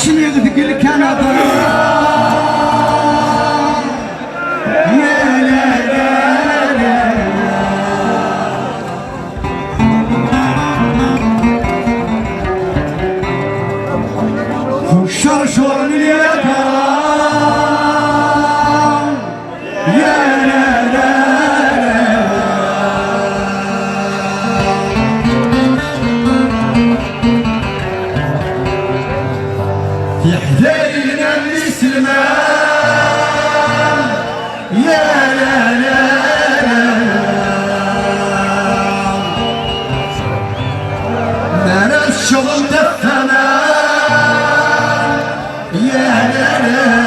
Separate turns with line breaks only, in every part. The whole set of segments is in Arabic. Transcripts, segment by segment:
شنو يغدق الكندا يا لا لا لا وشرشر اليدان يا لا لا في حدينا الإسلام يا لا لا ما الشغل الثمان يا لا لا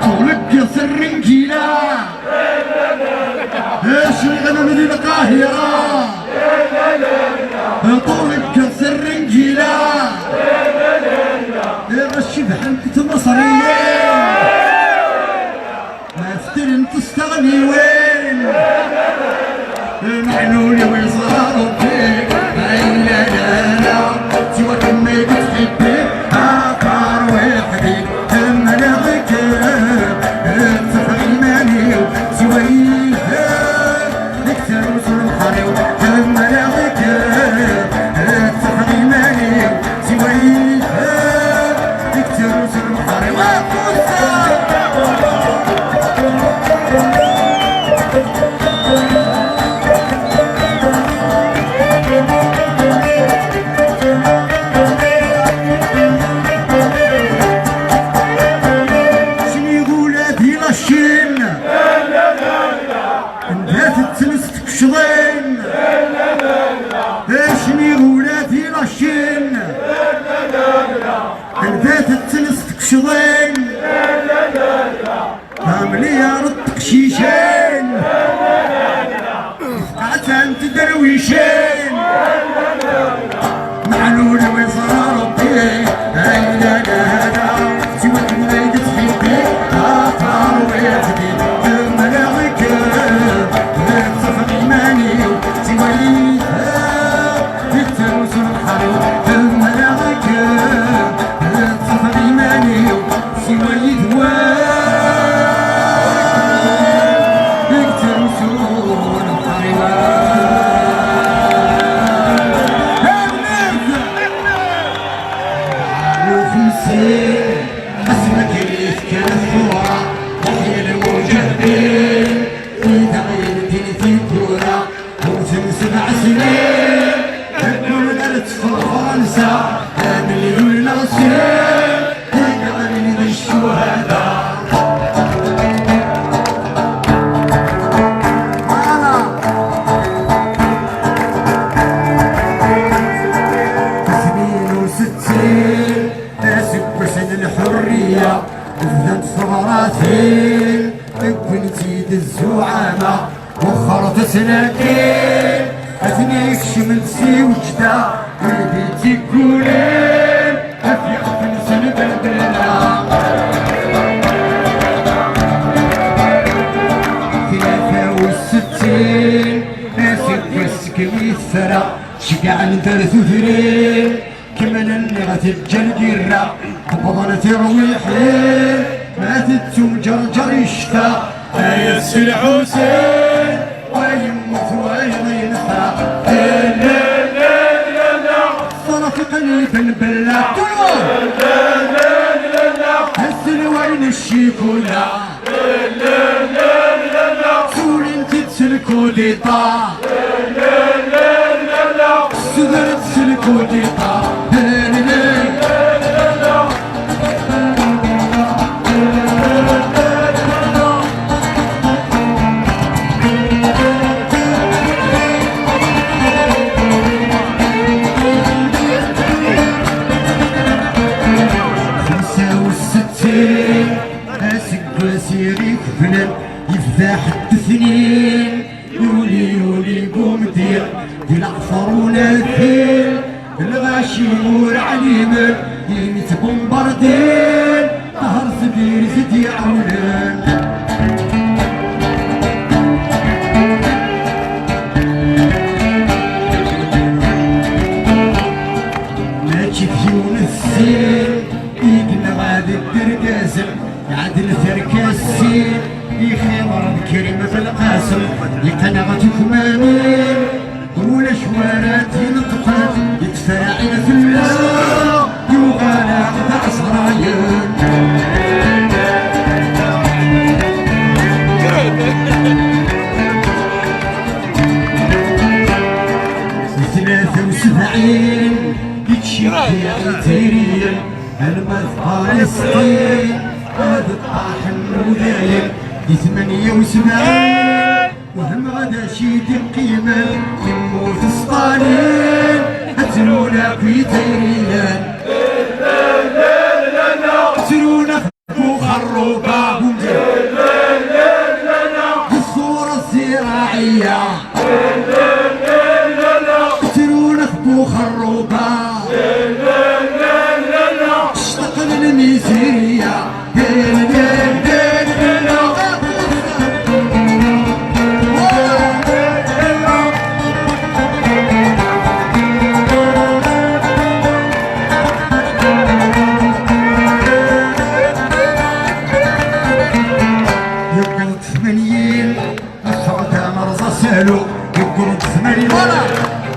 طولك كسر رنجيلا الشبح انت مصريين ما افترن تستغني وين معلولي ويصاروا فيك لا لا لا سوى كما بتحبي عطار وحدي اما لا غكر تفرق الماني سوى نكتر وصل الحري اما لا غكر شضين عملية ردك شيشين عشان تدرويشين معلولة وصار ربي لا لا لا سوى كما تحبي عطار ويحدي ثم لا غكر صفر إيماني سوى تكتر وصل الحريم ثم لا غكر صفر إيماني سوى يدوان يكتر وصول الحريم حسبك اللي كان الثورة وحي المجاهدين في تغيير الدين في الكورة موسم 7 سنين الكل دارت في فرنسا مليون ناصرين تقابلني بالشهداء سنين و6 ذات ثغراتي كنتي الزعامة وخرت سنتين أثنيك شملتي وجدة ولبيتي كولين أفي خفن سنة بالبلة 63 ناسك يسكني الثرى شقع ندرث ثرين كمان غتجا القرة قبضنا ترويحين ماتت ومجرجر يشفى ياسر الحسين ويموت ويضينها لا لا لا لا صرف قلب البلة لا لا لا لا هسل وين الشيكولا لا لا لا لا سول انت تسلكوا لي طا لا لا لا لا سدر تسلكوا لي طا لا لا سيري كفلن يفتح التثنين يولي يولي قوم دير دي العفر ونثير الغاشي مور عليمن يميت بومباردين نهر سبير زيد يعولن ماشي فيون السين يقنا غادي الدرقازم عدل ثركاسين يخيمر بكريمة في القاسم يقنغت كمامين ولا شوارات ينطقات يتفاعل في الله يوغانا قد عصرايين 73 يتشي عتيريا المذقى السكين هذا الطاحن وذايل دي 78 وهم غدا شيدي القيمة يموت سطالين هتلونا في تيريان لا لا لا لا هتلونا في خروبة لا لا لا لا الصورة الزراعية لا لا لا لا هتلونا في خروبة لا لا لا لا اشتقنا الميزيرية يقول 80 ولا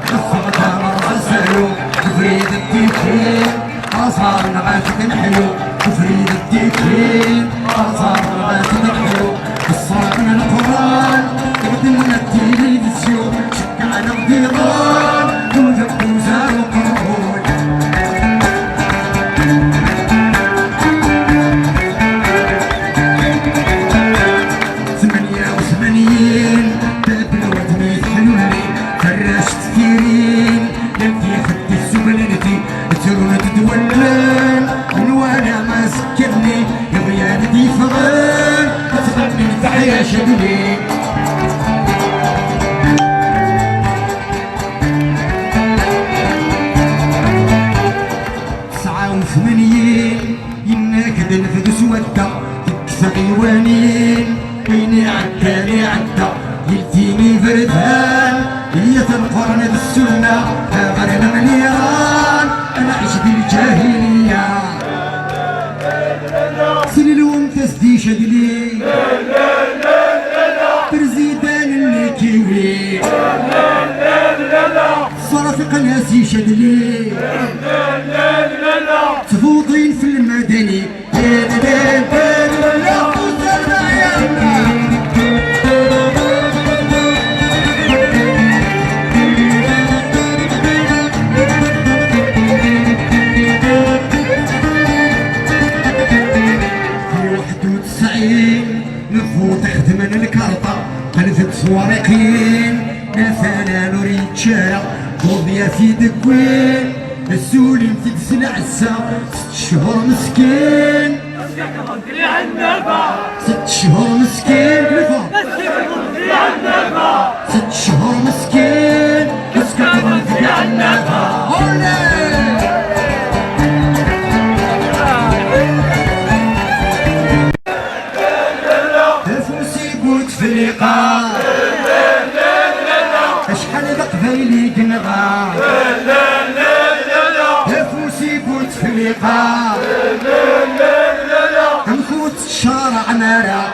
الصعدة مرة سالو تفريد الديكين أصار نغاتك نحلو تفريد الديكين أصار نغاتك نحلو الصلاة من القرآن قدمنا التلفزيون شكعنا الضيضان وذب وزار وقرون 88 فرشت كثيرين لنتي خدت السبلنتي ترون تدولن من وانا ما سكرني غيانتي فغان تسببني تحيا شبلي يناك دنفذ سودة تكسى غيوانين بيني عداني عدى يلتيني فردان هي القرن بالسنة غير مليان أنا عيش بالجاهلية سليل ومتسدي شدلي برزيدان اللي كيوي صرف قناسي شدلي تفوضين في المدني نفوت خدمنا الكارطة قلفت سوارقين نفانا نوريتشا فوضيا في دكوين السولي متدس العسا 6 شهور مسكين ست شهور مسكين لفا 6 شهور مسكين مسكين ونفقع النفا تفوسي بوتفليقة شحال بقبيلي قنغا تفوسي بوتفليقة نفوت الشارع نارا